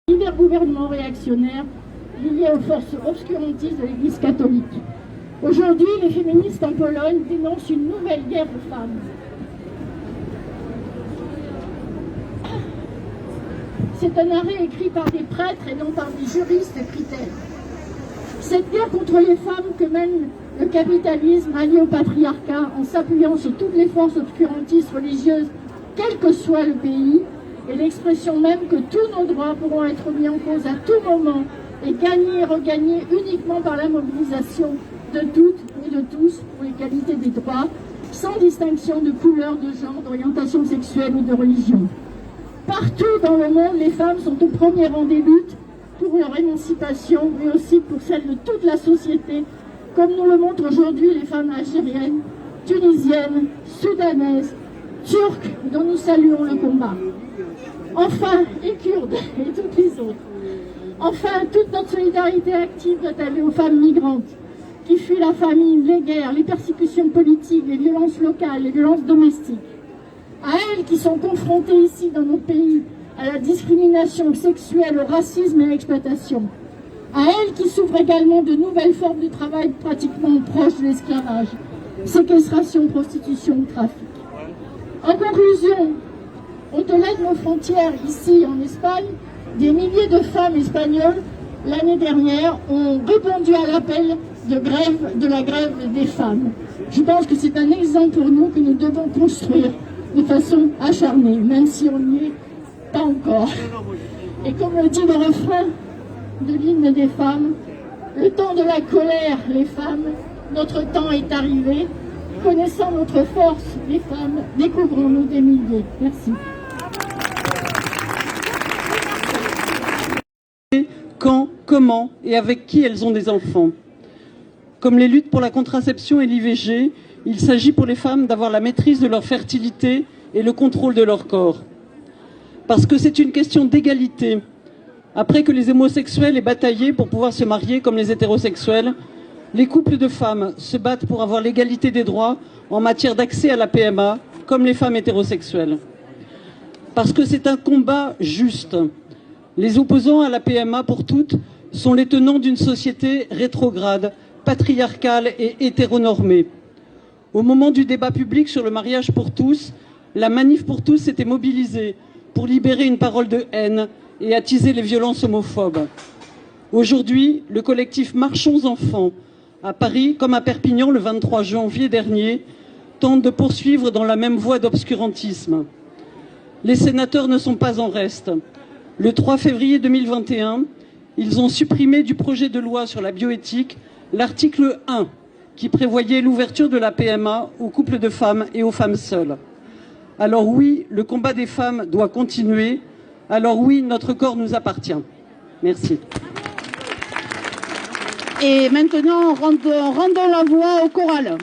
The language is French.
divers gouvernements réactionnaires liés aux forces obscurantistes de l'Église catholique. Aujourd'hui, les féministes en Pologne dénoncent une nouvelle guerre aux femmes. C'est un arrêt écrit par des prêtres et non par des juristes critères. Cette guerre contre les femmes que mène le capitalisme allié au patriarcat en s'appuyant sur toutes les forces obscurantistes religieuses, quel que soit le pays, est l'expression même que tous nos droits pourront être mis en cause à tout moment et gagnés et regagnés uniquement par la mobilisation de toutes et de tous pour l'égalité des droits, sans distinction de couleur, de genre, d'orientation sexuelle ou de religion. Partout dans le monde, les femmes sont au premier rang des luttes pour leur émancipation, mais aussi pour celle de toute la société, comme nous le montrent aujourd'hui les femmes algériennes, tunisiennes, soudanaises, turques, dont nous saluons le combat. Enfin, et kurdes, et toutes les autres. Enfin, toute notre solidarité active doit aller aux femmes migrantes qui fuient la famine, les guerres, les persécutions politiques, les violences locales, les violences domestiques. À elles qui sont confrontées ici dans nos pays à la discrimination sexuelle, au racisme et à l'exploitation. À elles qui souffrent également de nouvelles formes de travail pratiquement proches de l'esclavage, séquestration, prostitution ou trafic. En conclusion, au-delà de nos frontières, ici en Espagne, des milliers de femmes espagnoles, l'année dernière, ont répondu à l'appel de la grève des femmes. Je pense que c'est un exemple pour nous que nous devons construire de façon acharnée, même si on n'y est pas encore. Et comme le dit le refrain de l'hymne des femmes, le temps de la colère, les femmes, notre temps est arrivé. Connaissant notre force, les femmes, découvrons-nous des milliers. Merci. Quand, comment et avec qui elles ont des enfants. Comme les luttes pour la contraception et l'IVG, il s'agit pour les femmes d'avoir la maîtrise de leur fertilité et le contrôle de leur corps. Parce que c'est une question d'égalité. Après que les homosexuels aient bataillé pour pouvoir se marier comme les hétérosexuels, les couples de femmes se battent pour avoir l'égalité des droits en matière d'accès à la PMA, comme les femmes hétérosexuelles. Parce que c'est un combat juste. Les opposants à la PMA pour toutes sont les tenants d'une société rétrograde, patriarcale et hétéronormée. Au moment du débat public sur le mariage pour tous, la Manif pour tous s'était mobilisée pour libérer une parole de haine et attiser les violences homophobes. Aujourd'hui, le collectif Marchons Enfants, à Paris comme à Perpignan le 23 janvier dernier, tente de poursuivre dans la même voie d'obscurantisme. Les sénateurs ne sont pas en reste. Le 3 février 2021, ils ont supprimé du projet de loi sur la bioéthique l'article 1 qui prévoyait l'ouverture de la PMA aux couples de femmes et aux femmes seules. Alors oui, le combat des femmes doit continuer. Alors oui, notre corps nous appartient. Merci. Et maintenant, rendons la voix au choral.